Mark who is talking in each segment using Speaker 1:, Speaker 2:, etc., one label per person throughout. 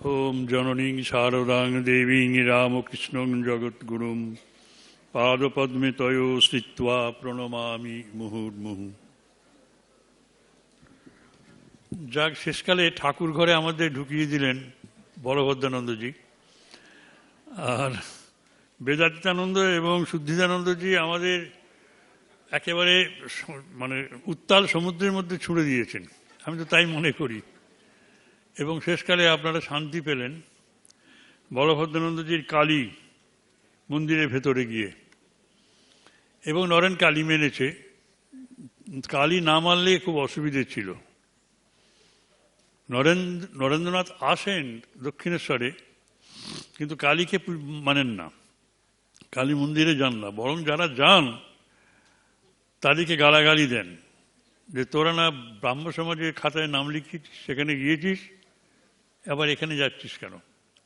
Speaker 1: ওম জননীং শারদাং দেবীং রামকৃষ্ণং জগদ্গুরুম পাদপদ্মে তয়ো স্থিত্বা প্রণমামি মুহুর্মুহু। যাক, শেষকালে ঠাকুর ঘরে আমাদের ঢুকিয়ে দিলেন বলভদ্রানন্দজি, আর বেদান্তানন্দ এবং শুদ্ধিদানন্দজি আমাদের একেবারে মানে উত্তাল সমুদ্রের মধ্যে ছুড়ে দিয়েছেন, আমি তো তাই মনে করি। এবং শেষকালে আপনারা শান্তি পেলেন বলভদ্রানন্দজির কালী মন্দিরের ভেতরে গিয়ে, এবং নরেন কালী মেনেছে। কালী না মানলে খুব অসুবিধে ছিল। নরেন্দ্রনাথ আসেন দক্ষিণেশ্বরে, কিন্তু কালীকে মানেন না, কালী মন্দিরে যান না, বরং যারা যান তাদেরকে গালাগালি দেন যে তোরা না ব্রাহ্ম সমাজের খাতায় নাম লিখিয়েছিস, সেখানে গিয়েছিস, আবার এখানে যাচ্ছিস কেন?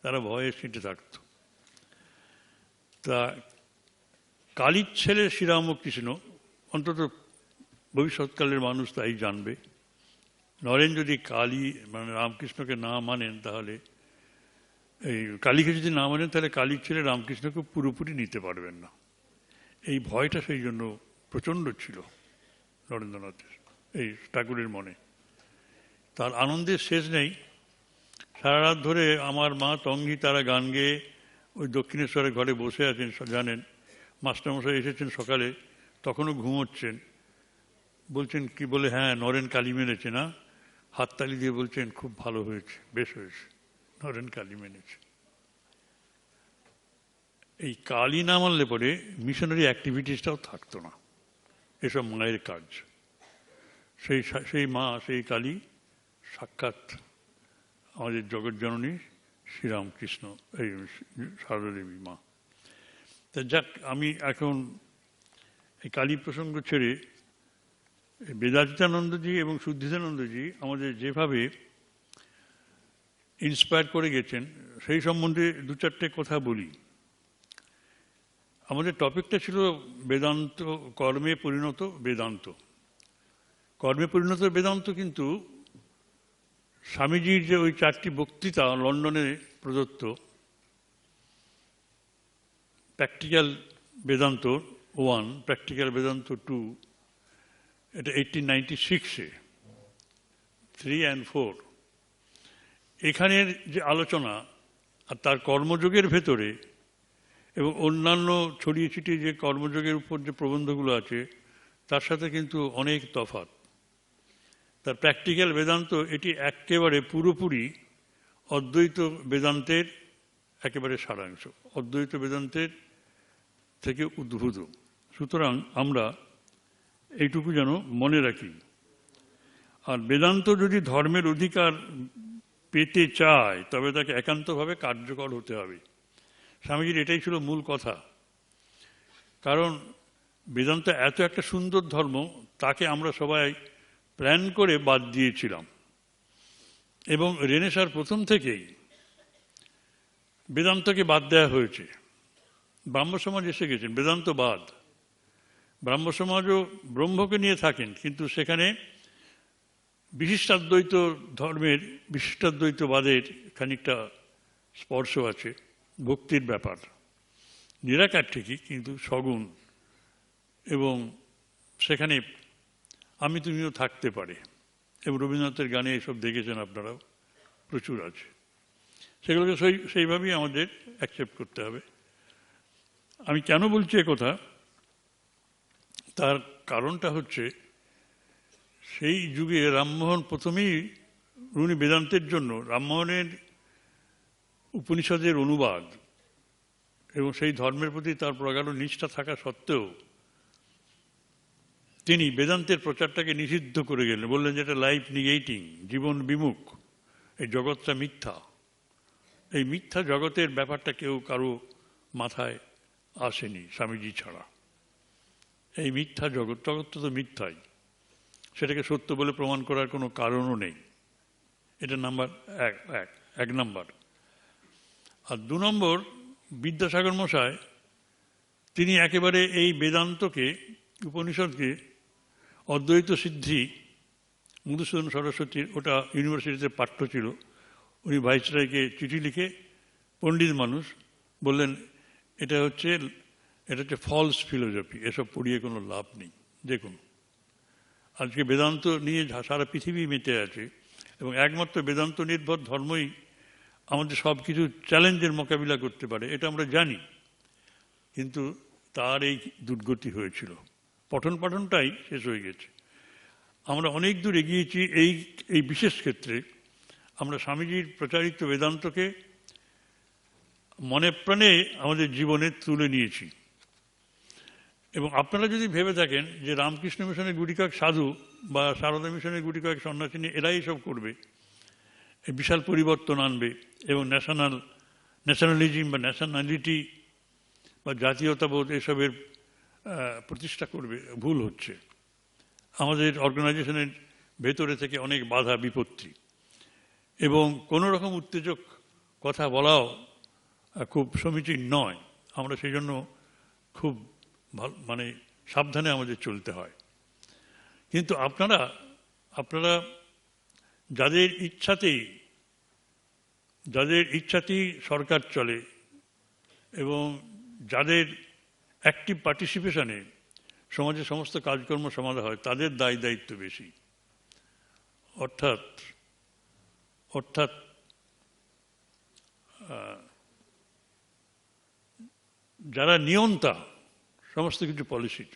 Speaker 1: তারা ভয়ে সিটে থাকত। তা কালীর ছেলে শ্রীরামকৃষ্ণ, অন্তত ভবিষ্যৎকালের মানুষ তাই জানবে, নরেন যদি কালী মানে রামকৃষ্ণকে না মানেন, তাহলে এই কালীকে যদি না মানেন, তাহলে কালীর ছেলে রামকৃষ্ণকে পুরোপুরি নিতে পারবেন না। এই ভয়টা সেই জন্য প্রচণ্ড ছিল নরেন্দ্রনাথের, এই ঠাকুরের মনে। তার আনন্দের শেষ নেই। সারা রাত ধরে আমার মা তঙ্গি তারা গান গেয়ে ওই দক্ষিণেশ্বরের ঘরে বসে আছেন। জানেন, মাস্টারমশাই এসেছেন সকালে, তখনও ঘুমোচ্ছেন। বলছেন কি বলে, হ্যাঁ নরেন কালী মেনেছে না? হাততালি দিয়ে বলছেন খুব ভালো হয়েছে, বেশ হয়েছে, নরেন কালী মেনেছে। এই কালী না মানলে পরে মিশনারি অ্যাক্টিভিটিসটাও থাকতো না, এসব মায়ের কাজ। সেই মা, সেই কালী সাক্ষাৎ আমাদের জগৎজননী শ্রীরামকৃষ্ণ, এই সারদাদেবী মা। তা যাক, আমি এখন এই কালী প্রসঙ্গ ছেড়ে বেদান্তানন্দজি এবং শুদ্ধিদানন্দজি আমাদের যেভাবে ইন্সপায়ার করে গেছেন, সেই সম্বন্ধে দু চারটে কথা বলি। আমাদের টপিকটা ছিল বেদান্ত, কর্মে পরিণত বেদান্ত। কর্মে পরিণত বেদান্ত কিন্তু স্বামীজির যে ওই 4টি বক্তৃতা লন্ডনে প্রদত্ত, প্র্যাকটিক্যাল বেদান্ত 1, প্র্যাকটিক্যাল বেদান্ত 2, এটা 1896-এ 3 and 4, এখানের যে আলোচনা আর তার কর্মযোগের ভেতরে এবং অন্যান্য ছড়িয়ে ছিটিয়ে যে কর্মযোগের উপর যে প্রবন্ধগুলো আছে, তার সাথে কিন্তু অনেক তফাৎ। তার প্র্যাকটিক্যাল বেদান্ত এটি একেবারে পুরোপুরি অদ্বৈত বেদান্তের একেবারে সারাংশ, অদ্বৈত বেদান্তের থেকে উদ্ভূত। সুতরাং আমরা এইটুকু যেন মনে রাখি। আর বেদান্ত যদি ধর্মের অধিকার পেতে চায়, তবে তাকে একান্তভাবে কার্যকর হতে হবে। স্বামীজির এটাই ছিল মূল কথা। কারণ বেদান্ত এত একটা সুন্দর ধর্ম, তাকে আমরা সবাই প্ল্যান করে বাদ দিয়েছিলাম। এবং রেনেসাঁর প্রথম থেকেই বেদান্তকে বাদ দেওয়া হয়েছে। ব্রাহ্ম সমাজ এসে গেছেন বেদান্ত বাদ। ব্রাহ্ম সমাজও ব্রহ্মকে নিয়ে থাকেন, কিন্তু সেখানে বিশিষ্টাদ্বৈত ধর্মের, বিশিষ্টাদ্বৈতবাদের খানিকটা স্পর্শ আছে। ভক্তির ব্যাপার নিরাকার ঠিকই, কিন্তু সগুণ, এবং সেখানে আমি তুমিও থাকতে পারে। এবং রবীন্দ্রনাথের গানে এসব দেখেছেন আপনারাও, প্রচুর আছে। সেগুলোকে সেইভাবেই আমাদের অ্যাকসেপ্ট করতে হবে। আমি কেন বলছি একথা, তার কারণটা হচ্ছে সেই যুগে রামমোহন প্রথমেই উনি বেদান্তের জন্য রামমোহনের উপনিষদের অনুবাদ এবং সেই ধর্মের প্রতি তার প্রগাঢ় নিষ্ঠা থাকা সত্ত্বেও তিনি বেদান্তের প্রচারটাকে নিষিদ্ধ করে গেলেন। বললেন যে এটা লাইফ নিগেটিং, জীবন বিমুখ, এই জগৎটা মিথ্যা। এই মিথ্যা জগতের ব্যাপারটা কেউ কারো মাথায় আসেনি স্বামীজি ছাড়া। এই মিথ্যা জগৎ, জগৎটা তো মিথ্যাই, সেটাকে সত্য বলে প্রমাণ করার কোনো কারণও নেই। এটা এক নাম্বার। আর 2 নম্বর, বিদ্যাসাগর মশাই তিনি একেবারে এই বেদান্তকে, উপনিষদকে অদ্বৈত সিদ্ধি, মধুসূদন সরস্বতীর ওটা ইউনিভার্সিটিতে পাঠ্য ছিল, উনি ভাইসরয়কে চিঠি লিখে, পণ্ডিত মানুষ, বললেন এটা হচ্ছে ফলস ফিলোসফি, এসব পড়িয়ে কোনো লাভ নেই। দেখুন আজকে বেদান্ত নিয়ে সারা পৃথিবী মেতে আছে, এবং একমাত্র বেদান্ত নির্ভর ধর্মই আমাদের সব কিছু চ্যালেঞ্জের মোকাবিলা করতে পারে, এটা আমরা জানি। কিন্তু তার এই দুর্গতি হয়েছিল, পঠন পাঠনটাই শেষ হয়ে গেছে। আমরা অনেক দূর এগিয়েছি এই বিশেষ ক্ষেত্রে। আমরা স্বামীজির প্রচারিত বেদান্তকে মনে প্রাণে আমাদের জীবনে তুলে নিয়েছি। এবং আপনারা যদি ভেবে থাকেন যে রামকৃষ্ণ মিশনের গুটি কয়েক সাধু বা সারদা মিশনের গুটি কয়েক সন্ন্যাসিনী এরাই সব করবে, বিশাল পরিবর্তন আনবে এবং ন্যাশনালিজম বা ন্যাশনালিটি বা জাতীয়তাবোধ এসবের প্রতিষ্ঠা করবে, ভুল হচ্ছে। আমাদের অর্গানাইজেশনের ভেতরে থেকে অনেক বাধা বিপত্তি, এবং কোনো রকম উত্তেজক কথা বলাও খুব সমীচীন নয়। আমরা সেই জন্য খুব সাবধানে আমাদের চলতে হয়। কিন্তু আপনারা যাদের ইচ্ছাতেই সরকার চলে এবং যাদের অ্যাক্টিভ পার্টিসিপেশনে সমাজের সমস্ত কাজকর্ম সমাধা হয়, তাদের দায়িত্ব বেশি। অর্থাৎ যারা নিয়ন্তা সমস্ত কিছু পলিসির,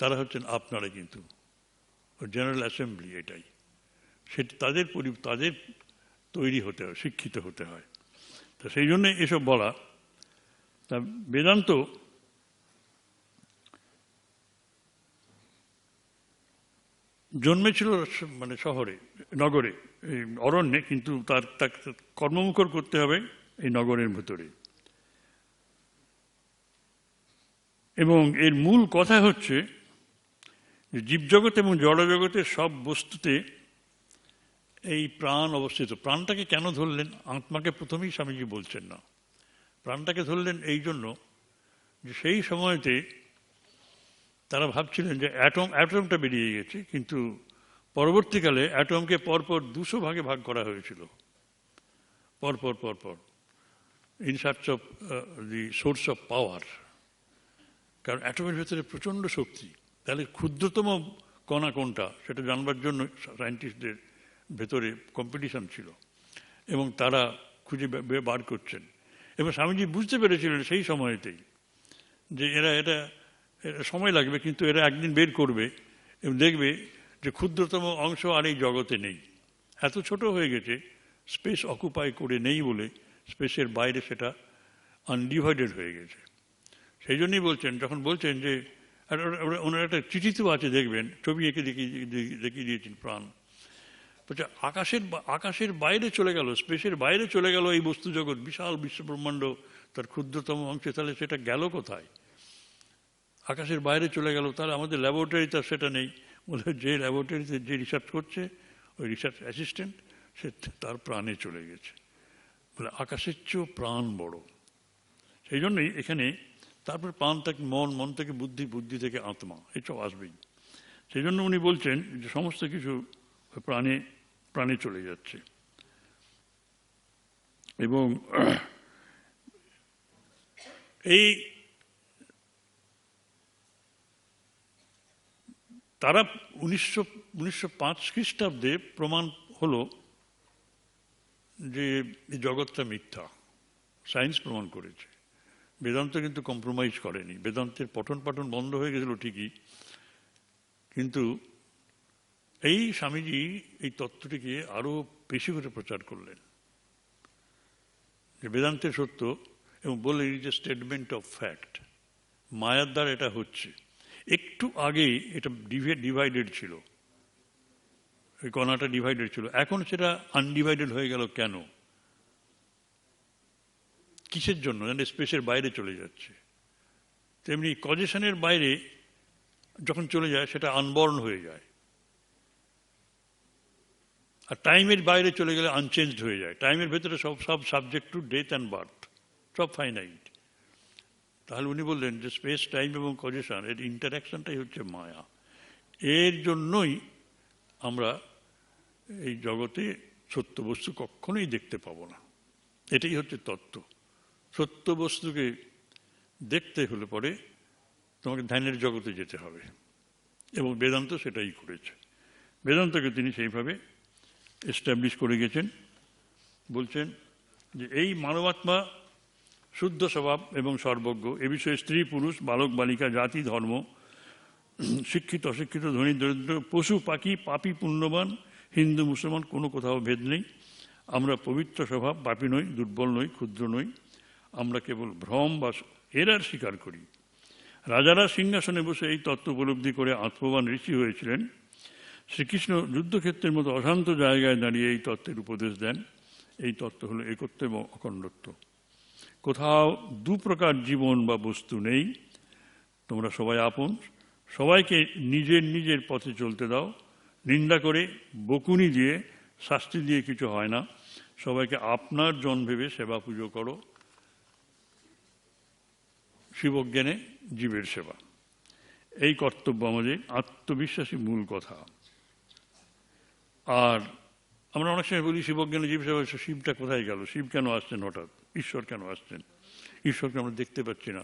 Speaker 1: তারা হচ্ছেন আপনারা, কিন্তু জেনারেল অ্যাসেম্বলি, এটাই তাদের তৈরি হতে হয়, শিক্ষিত হতে হয়। তা সেই জন্যে এসব বলা। তা বেদান্ত জন্মেছিল শহরে, নগরে, এই অরণ্যে, কিন্তু তাকে কর্মমুখর করতে হবে এই নগরের ভেতরে। এবং এর মূল কথা হচ্ছে যে জীবজগৎ এবং জড়জগতের সব বস্তুতে এই প্রাণ অবস্থিত। প্রাণটাকে কেন ধরলেন? আত্মাকে প্রথমেই স্বামীজি বলছেন না। প্রাণটাকে ধরলেন এই জন্য যে সেই সময়তে তারা ভাবছিলেন যে অ্যাটমটা বেরিয়ে গেছে, কিন্তু পরবর্তীকালে অ্যাটমকে পরপর 200 ভাগে ভাগ করা হয়েছিল, পরপর in search of the source of power. কারণ অ্যাটমের ভেতরে প্রচণ্ড শক্তি, তাহলে ক্ষুদ্রতম কণা কোনটা সেটা জানবার জন্য সায়েন্টিস্টদের ভেতরে কম্পিটিশন ছিল, এবং তারা খুঁজে বার করছেন। এবং স্বামীজি বুঝতে পেরেছিলেন সেই সময়তেই যে এটা সময় লাগবে, কিন্তু এরা একদিন বের করবে এবং দেখবে যে ক্ষুদ্রতম অংশ আর এই জগতে নেই, এত ছোট হয়ে গেছে, স্পেস অকুপাই করে নেই বলে স্পেসের বাইরে সেটা আনডিভাইডেড হয়ে গেছে। সেই জন্যই যখন বলছেন যে ওনার একটা চিঠিতেও আছে, দেখবেন, ছবি এঁকে দেখিয়ে দিয়েছেন প্রাণ, বলছে আকাশের বাইরে চলে গেল, স্পেসের বাইরে চলে গেল এই বস্তু জগৎ, বিশাল বিশ্বব্রহ্মাণ্ড তার ক্ষুদ্রতম অংশে, তাহলে সেটা গেল কোথায়? আকাশের বাইরে চলে গেল। তাহলে আমাদের ল্যাবরেটরিতে সেটা নেই। বলে যে ল্যাবরেটরিতে যে রিসার্চ করছে, ওই রিসার্চ অ্যাসিস্ট্যান্ট, সে তার প্রাণে চলে গেছে। বলে আকাশের চেয়েও প্রাণ বড়। সেই জন্যই এখানে তারপর প্রাণ থেকে মন থেকে বুদ্ধি, বুদ্ধি থেকে আত্মা, এসব আসবেই। সেই জন্য উনি বলছেন যে সমস্ত কিছু প্রাণে চলে যাচ্ছে। এবং এই তারা 1905 খ্রিস্টাব্দে প্রমাণ হলো যে এই জগৎটা মিথ্যা, সায়েন্স প্রমাণ করেছে। বেদান্ত কিন্তু কম্প্রোমাইজ করেনি। বেদান্তের পঠন পাঠন বন্ধ হয়ে গেছিল ঠিকই, কিন্তু এই স্বামীজি এই তত্ত্বটিকে আরো বেশি করে প্রচার করলেন যে বেদান্তের সত্য, এবং বললেন it is a statement of fact. মায়ার দ্বারা এটা হচ্ছে। একটু আগেই এটা ডিভাইডেড ছিল, ওই কণাটা ডিভাইডেড ছিল, এখন সেটা আনডিভাইডেড হয়ে গেল। কেন? কিসের জন্য? স্পেসের বাইরে চলে যাচ্ছে। তেমনি কজেশনের বাইরে যখন চলে যায় সেটা আনবর্ন হয়ে যায়, আর টাইমের বাইরে চলে গেলে আনচেঞ্জড হয়ে যায়। টাইমের ভেতরে সব subject to death and birth, সব ফাইনাইট। তাহলে উনি বললেন যে স্পেস, টাইম এবং কজেশন এর ইন্টারাকশনটাই হচ্ছে মায়া। এর জন্যই আমরা এই জগতে সত্য বস্তু কখনোই দেখতে পাবো না। এটাই হচ্ছে তত্ত্ব। সত্য বস্তুকে দেখতে হলে পরে তোমাকে ধ্যানের জগতে যেতে হবে, এবং বেদান্ত সেটাই করেছে। বেদান্তকে তিনি সেইভাবে এস্টাবলিশ করে গেছেন। বলছেন যে এই মানবাত্মা শুদ্ধ স্বভাব এবং সর্বজ্ঞ, এ বিষয়ে স্ত্রী পুরুষ, বালক বালিকা, জাতি ধর্ম, শিক্ষিত অশিক্ষিত, ধনী দরিদ্র, পশু পাখি, পাপী পুণ্যবান, হিন্দু মুসলমান, কোনো কোথাও ভেদ নেই। আমরা পবিত্র স্বভাব, পাপী নই, দুর্বল নই, ক্ষুদ্র নই। আমরা কেবল ভ্রম বা এরার স্বীকার করি। রাজারা সিংহাসনে বসে এই তত্ত্ব উপলব্ধি করে আত্মবান ঋষি হয়েছিলেন। শ্রীকৃষ্ণ যুদ্ধক্ষেত্রের মতো অশান্ত জায়গায় দাঁড়িয়ে এই তত্ত্বের উপদেশ দেন। এই তত্ত্ব হলো একত্ব এবং অখণ্ডত্ব। কোথাও দু প্রকার জীবন বা বস্তু নেই। তোমরা সবাই আপন, সবাইকে নিজের নিজের পথে চলতে দাও। নিন্দা করে, বকুনি দিয়ে, শাস্তি দিয়ে কিছু হয় না। সবাইকে আপনার জন ভেবে সেবা পুজো করো। শিবজ্ঞানে জীবের সেবা, এই কর্তব্য আমাদের আত্মবিশ্বাসী মূল কথা। আর আমরা অনেক সময় বলি শিবজ্ঞানে জীব সেবা, শিবটা কোথায় গেল? শিব কেন আসছেন হঠাৎ? ঈশ্বর কেন আসছেন? ঈশ্বরকে আমরা দেখতে পাচ্ছি না।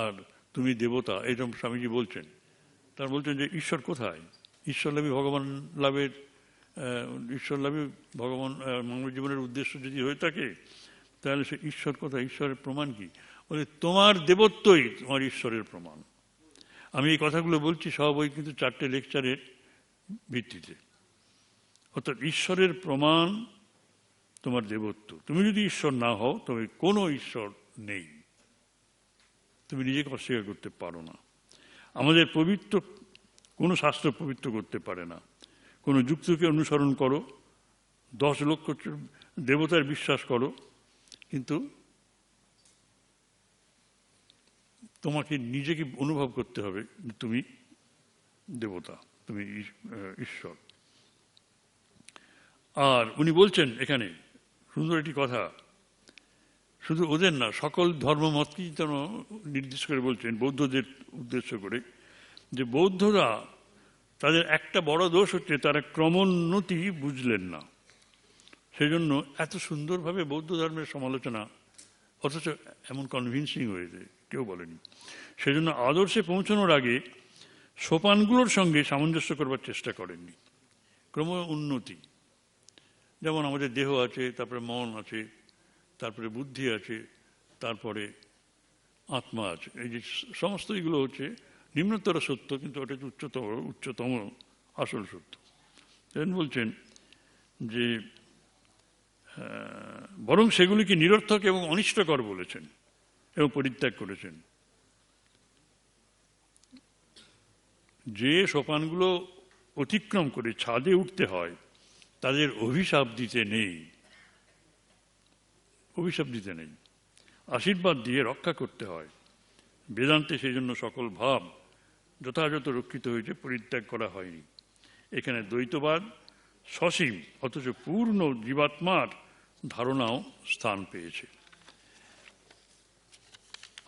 Speaker 1: আর তুমি দেবতা, এরকম স্বামীজি বলছেন। তার বলছেন যে ঈশ্বর কোথায়? ঈশ্বর লাভী ভগবান লাভের, ঈশ্বর লাভী ভগবান মানব জীবনের উদ্দেশ্য যদি হয়ে থাকে, তাহলে সে ঈশ্বর কোথায়? ঈশ্বরের প্রমাণ কি? বলে তোমার দেবত্বই তোমার ঈশ্বরের প্রমাণ। আমি এই কথাগুলো বলছি সব ওই কিন্তু 4টে লেকচারের ভিত্তিতে। অর্থাৎ ঈশ্বরের প্রমাণ তোমার দেবত্ব। তুমি যদি ঈশ্বর না হও তবে কোনো ঈশ্বর নেই, তুমি নিজেকে অস্বীকার করতে পারো না। আমাদের পবিত্র কোনো শাস্ত্র পবিত্র করতে পারে না। কোনো যুক্তিকে অনুসরণ করো, 10 লক্ষ দেবতার বিশ্বাস করো, কিন্তু তোমাকে নিজেকে অনুভব করতে হবে তুমি দেবতা, তুমি ঈশ্বর। আর উনি বলছেন এখানে সুন্দর একটি কথা, শুধু ওদের না, সকল ধর্মমতকেই যেন নির্দেশ করে বলছেন, বৌদ্ধদের উদ্দেশ্য করে, যে বৌদ্ধরা তাদের একটা বড় দোষ হচ্ছে তারা ক্রমোন্নতি বুঝলেন না। সেই জন্য এত সুন্দরভাবে বৌদ্ধ ধর্মের সমালোচনা, অথচ এমন কনভিন্সিং হয়েছে কেউ বলেনি। সেজন্য আদর্শে পৌঁছানোর আগে সোপানগুলোর সঙ্গে সামঞ্জস্য করবার চেষ্টা করেননি। ক্রম উন্নতি, যেমন আমাদের দেহ আছে, তারপরে মন আছে, তারপরে বুদ্ধি আছে, তারপরে আত্মা আছে। এই যে সমস্ত এগুলো হচ্ছে নিম্নতর সত্য, কিন্তু ওটা হচ্ছে উচ্চতম আসল সত্য। বলছেন যে বরং সেগুলিকে নিরর্থক এবং অনিষ্টকর বলেছেন এবং পরিত্যাগ করেছেন। যে সোপানগুলো অতিক্রম করে ছাদে উঠতে হয় তাদের অভিশাপ দিতে নেই, অভিশাপ দিতে নেই, আশীর্বাদ দিয়ে রক্ষা করতে হয়। বেদান্তে সেই জন্য সকল ভাব যথাযথ রক্ষিত হয়েছে, পরিত্যাগ করা হয়নি। এখানে দ্বৈতবাদ সসীম অথচ পূর্ণ জীবাত্মার ধারণাও স্থান পেয়েছে।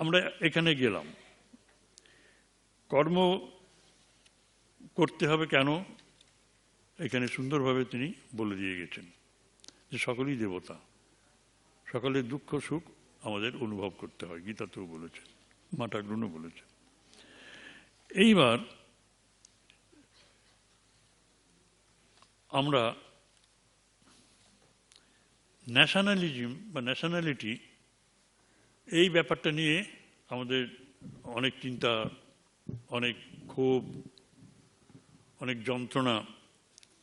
Speaker 1: আমরা এখানে গেলাম, কর্ম করতে হবে কেন, এখানে সুন্দরভাবে তিনি বলে দিয়ে গেছেন যে সকলেই দেবতা, সকলের দুঃখ সুখ আমাদের অনুভব করতে হয়, গীতাতেও বলেছেন, মা ঠাকুরনও বলেছেন। এইবার আমরা ন্যাশনালিজম বা ন্যাশনালিটি, এই ব্যাপারটা নিয়ে আমাদের অনেক চিন্তা, অনেক ক্ষোভ, অনেক যন্ত্রণা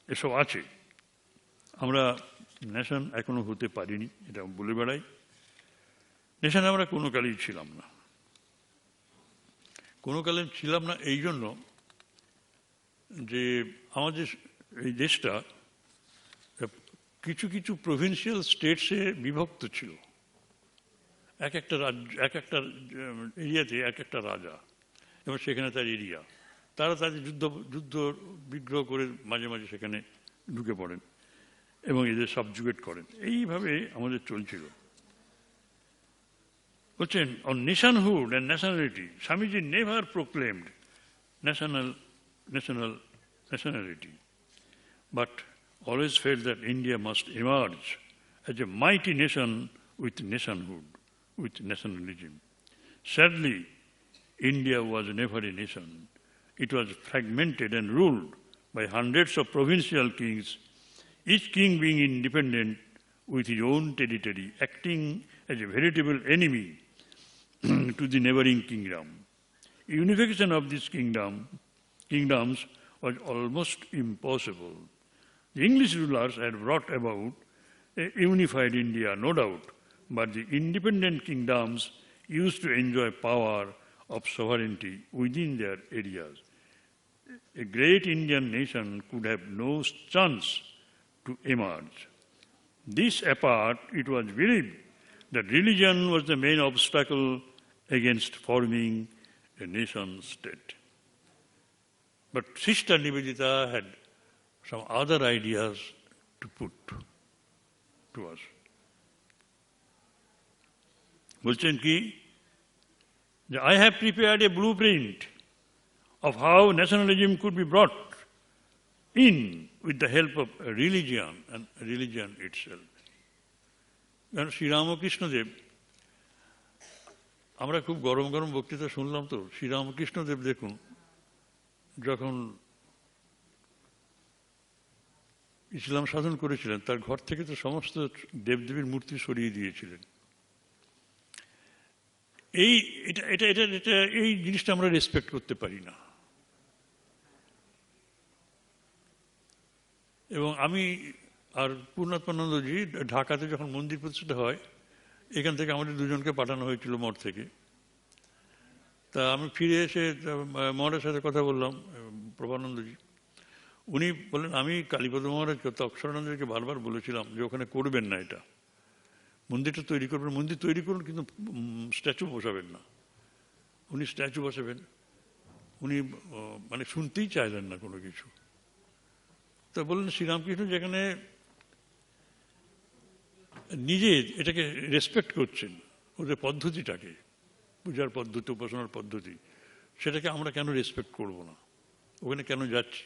Speaker 1: এসব আছে। আমরা নেশন এখনো হতে পারিনি, এটা বলে বেড়াই। নেশন আমরা কোনো কালেই ছিলাম না, কোনো কালে ছিলাম না এই জন্য যে আমাদের এই দেশটা কিছু কিছু প্রভিন্সিয়াল স্টেটসে বিভক্ত ছিল। এক একটা রাজ্য, এক একটা এরিয়াতে এক একটা রাজা, এবং সেখানে তার এরিয়া, তারা তাদের যুদ্ধ বিগ্রহ করে মাঝে মাঝে সেখানে ঢুকে পড়েন এবং এদের সাবজুগেট করেন। এইভাবে আমাদের চলছিল। বলছেন on nationhood and nationality, Swamiji never proclaimed nationality, but always felt that India must emerge as a mighty nation with nationhood, with nationalism. Sadly, India was never a nation. It was fragmented and ruled by hundreds of provincial kings, each king being independent with his own territory, acting as a veritable enemy to the neighboring kingdom. Unification of these kingdoms was almost impossible. The English rulers had brought about a unified India, no doubt, but the independent kingdoms used to enjoy power of sovereignty within their areas. A great Indian nation could have no chance to emerge. This apart, it was believed that religion was the main obstacle against forming a nation state. But Sister Nivedita had some other ideas to put to us. বলছেন কি, I have prepared a blueprint of how nationalism could be brought in with the help of religion and religion itself. কারণ শ্রী রামকৃষ্ণদেব, আমরা খুব গরম গরম বক্তৃতা শুনলাম তো, শ্রী রামকৃষ্ণদেব দেখুন যখন ইসলাম সাধন করেছিলেন তার ঘর থেকে তো সমস্ত দেবদেবীর মূর্তি সরিয়ে দিয়েছিলেন। এই জিনিসটা আমরা রেসপেক্ট করতে পারি না। এবং আমি আর পূর্ণাত্মানন্দজি ঢাকাতে যখন মন্দির প্রতিষ্ঠা হয়, এখান থেকে আমাদের দুজনকে পাঠানো হয়েছিল মঠ থেকে। তা আমি ফিরে এসে মহারাজের সাথে কথা বললাম, প্রভানন্দজি, উনি বললেন আমি কালীপদ মহারাজ অক্ষরানন্দকে বারবার বলেছিলাম যে ওখানে করবেন না, এটা মন্দিরটা তৈরি করবেন, মন্দির তৈরি করুন কিন্তু স্ট্যাচু বসাবেন না। উনি স্ট্যাচু বসাবেন, উনি মানে শুনতেই চাইলেন না কোনো কিছু। তা বললেন শ্রীরামকৃষ্ণ যেখানে নিজে এটাকে রেসপেক্ট করছেন, ওদের পদ্ধতিটাকে, পূজার পদ্ধতি, উপাসনার পদ্ধতি, সেটাকে আমরা কেন রেসপেক্ট করব না? ওখানে কেন যাচ্ছি?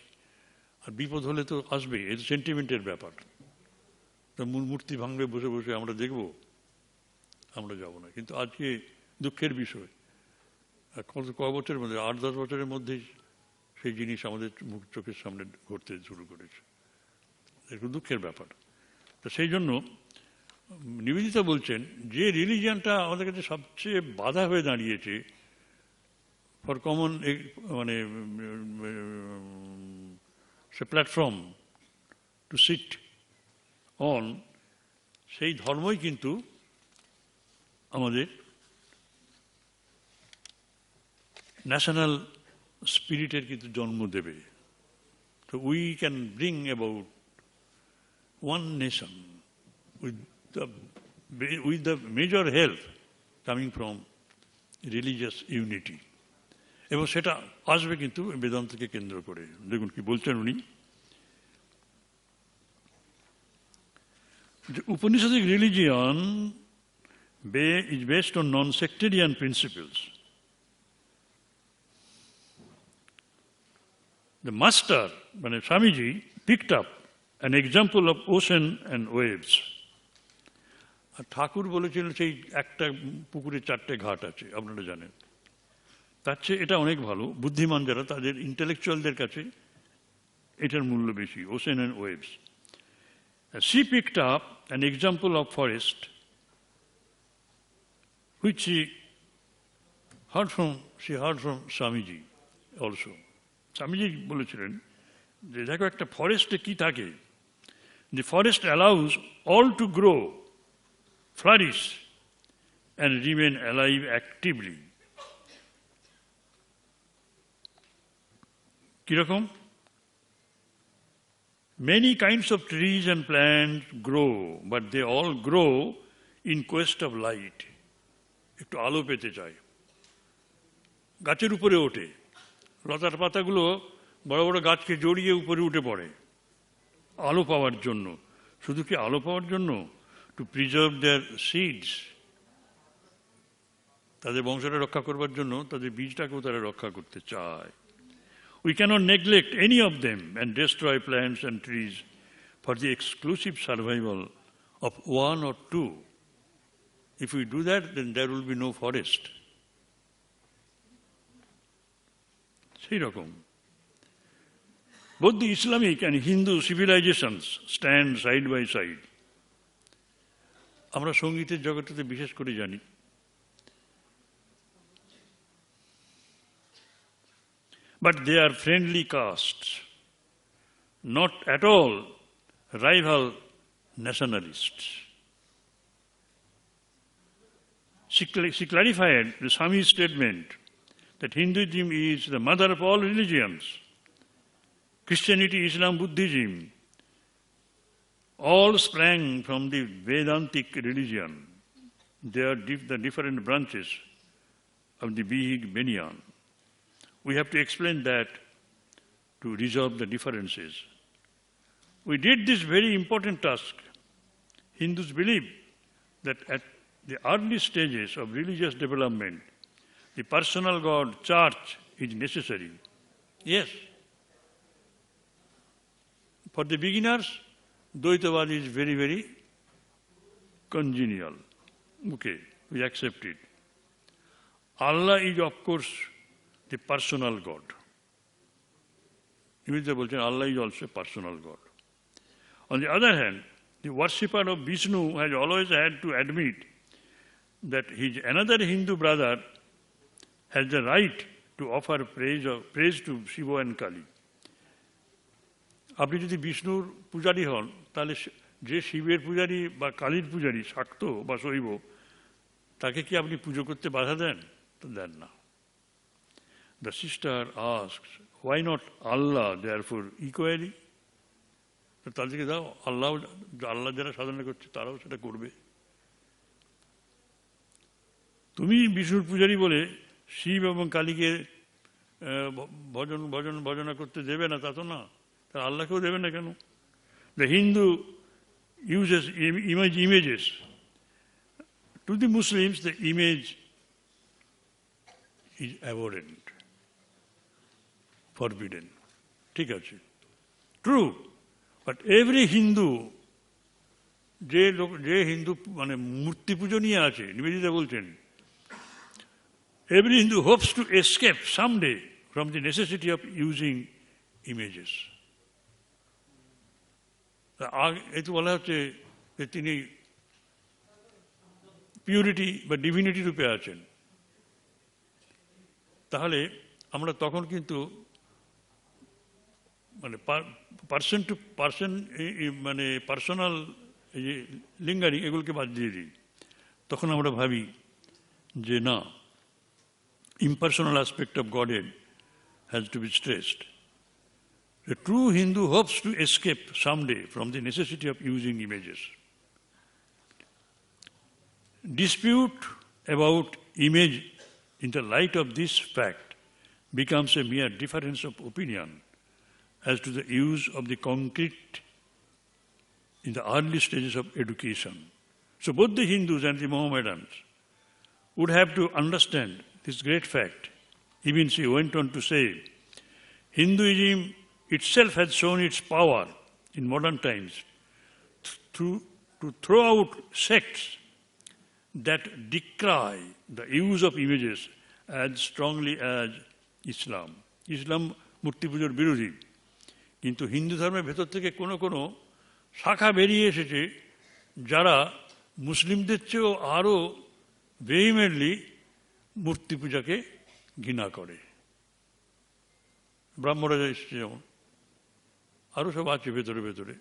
Speaker 1: আর বিপদ হলে তো আসবে, এটা সেন্টিমেন্টের ব্যাপার। তা মূর্তি ভাঙবে বসে বসে আমরা দেখব, আমরা যাব না। কিন্তু আজকে দুঃখের বিষয়, কয় বছরের মধ্যে, 8-10 বছরের মধ্যেই সেই জিনিস আমাদের মুখ চোখের সামনে ঘটতে শুরু করেছে। একটু দুঃখের ব্যাপার। তো সেই জন্য নিবেদিতা বলছেন যে রিলিজিয়ানটা আমাদের কাছে সবচেয়ে বাধা হয়ে দাঁড়িয়েছে ফর কমন, মানে সে প্ল্যাটফর্ম টু সিট অন, সেই ধর্মই কিন্তু আমাদের ন্যাশনাল স্পিরিটের কিন্তু জন্ম দেবে। তো we can bring about one nation with the major help coming from religious unity. এবং সেটা আসবে কিন্তু বেদান্তকে কেন্দ্র করে। দেখুন কি বলছেন উনি, যে উপনিষদিক religion is based on non-sectarian principles. The master, মানে Swamiji, picked up an example of ocean and waves. আর ঠাকুর বলেছিলেন সেই একটা পুকুরে 4টে ঘাট আছে, আপনারা জানেন। তার চেয়ে এটা অনেক ভালো, বুদ্ধিমান যারা তাদের ইন্টেলেকচুয়ালদের কাছে এটার মূল্য বেশি, ocean and waves. She picked up an example of forest which she heard from Swamiji also. Swamiji বলেছিলেন যে দেখো একটা ফরেস্টে কি থাকে, the forest allows all to grow, flourish and remain alive actively. কিরকম? Many kinds of trees and plants grow, but they all grow in quest of light. একটু আলো পেতে চায়, গাছের উপরে ওঠে, লতার পাতাগুলো বড় বড় গাছকে জড়িয়ে উপরে উঠে পড়ে আলো পাওয়ার জন্য। শুধু কি আলো পাওয়ার জন্য? টু প্রিজার্ভ দেয়ার সিডস, তাদের বংশটা রক্ষা করবার জন্য তাদের বীজটাকেও তারা রক্ষা করতে চায়। We cannot neglect any of them and destroy plants and trees for the exclusive survival of one or two. If we do that, then there will be no forest. সেই রকম both the Islamic and Hindu civilizations stand side by side. আমরা সঙ্গীতের জগতে বিশেষ করে জানি but they are friendly castes, not at all rival nationalists. She clarified the Swami's statement that Hinduism is the mother of all religions. Christianity, Islam, Buddhism, all sprang from the Vedantic religion. They are the different branches of the big banyan. We have to explain that to resolve the differences. We did this very important task. Hindus believe that at the early stages of religious development, the personal God, church, is necessary. Yes. For the beginners, Dvaitavad is very, very congenial. Okay, we accept it. Allah is, of course, the personal God. Allah is also a personal God. On the other hand, the worshipper of Vishnu has always had to admit that his another Hindu brother has the right to offer praise to Shiva and Kali. আপনি যদি বিষ্ণুর পূজারী হন তাহলে যে শিবের পূজারী বা কালীর পূজারী শাক্ত বা শৈব তাকে কি আপনি পুজো করতে বাধা দেন? তো দেন না। The sister asks, why not Allah therefore equally? তাদেরকে দাও, আল্লাহ যারা সাধনা করছে তারাও সেটা করবে। তুমি বিষ্ণুর পূজারী বলে শিব এবং কালীকে ভজনা করতে দেবে না তা তো না, তার আল্লাহকেও দেবে না কেন? The Hindu uses images. To the Muslims, the image is abhorrent, forbidden. ঠিক আছে, true. But every Hindu, যে হিন্দু মানে মূর্তি পুজো নিয়ে আছে, নিবেদিতা বলছেন, every Hindu hopes to escape someday from the necessity of using images. এই তো বলা হচ্ছে যে তিনি পিউরিটি বা ডিভিনিটি রূপে আছেন। তাহলে আমরা তখন কিন্তু মানে পার্সন টু পার্সন মানে পার্সোনাল লিঙ্গারিং এগুলোকে বাদ দিয়ে দিই। তখন আমরা ভাবি যে না, impersonal aspect of Godhead has to be stressed. The true Hindu hopes to escape someday from the necessity of using images. Dispute about image in the light of this fact becomes a mere difference of opinion as to the use of the concrete in the early stages of education. So both the Hindus and the Mohammedans would have to understand this great fact. Even she went on to say, Hinduism itself has shown its power in modern times to throw out sects that decry the use of images as strongly as Islam. Islam মূর্তি পুজোর বিরোধী, কিন্তু হিন্দু ধর্মের ভেতর থেকে কোনো কোনো শাখা বেরিয়ে এসেছে যারা মুসলিমদের চেয়েও আরও ভেহিমেন্টলি মূর্তি পূজাকে ঘৃণা করে। ব্রাহ্মণরা এসছে যেমন, আরও সব আছে ভেতরে ভেতরে।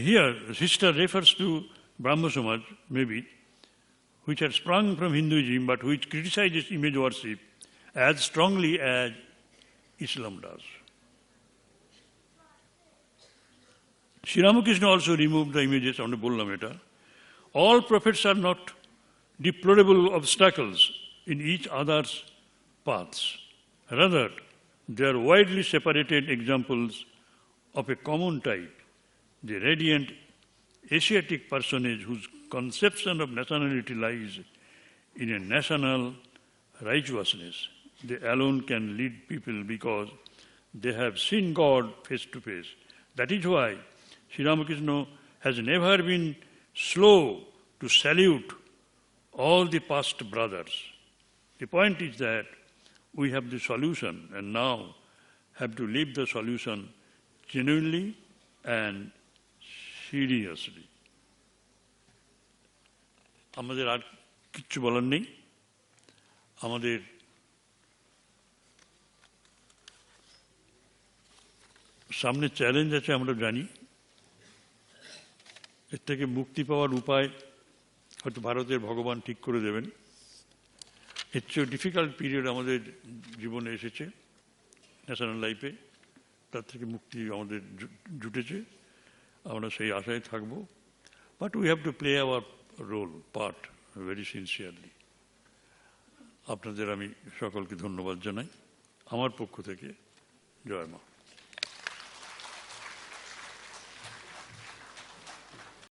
Speaker 1: Here, the sister refers to Brahmo Samaj, maybe, which had sprung from Hinduism but which criticizes image worship as strongly as Islam does. Sri Ramakrishna also removed the images, on the bollam eta. All prophets are not deplorable obstacles in each other's paths. Rather, they are widely separated examples of a common type, the radiant Asiatic personage whose conception of nationality lies in a national righteousness. They alone can lead people because they have seen God face to face. That is why Sri Ramakrishna has never been slow to salute all the past brothers. The point is that we have the solution and now have to live the solution genuinely and seriously. আমাদের আর কিচ্ছু বলার নেই। আমাদের সামনে challenge আছে, আমরা জানি। এর থেকে মুক্তি পাওয়ার উপায় হয়তো ভারতের ভগবান ঠিক করে দেবেন। এর চেয়ে ডিফিকাল্ট পিরিয়ড আমাদের জীবনে এসেছে, ন্যাশনাল লাইফে, তার থেকে মুক্তি আমাদের জুটেছে, আমরা সেই আশায় থাকব। But we have to play our role, part very sincerely. আপনাদের আমি সকলকে ধন্যবাদ জানাই আমার পক্ষ থেকে। জয় মা।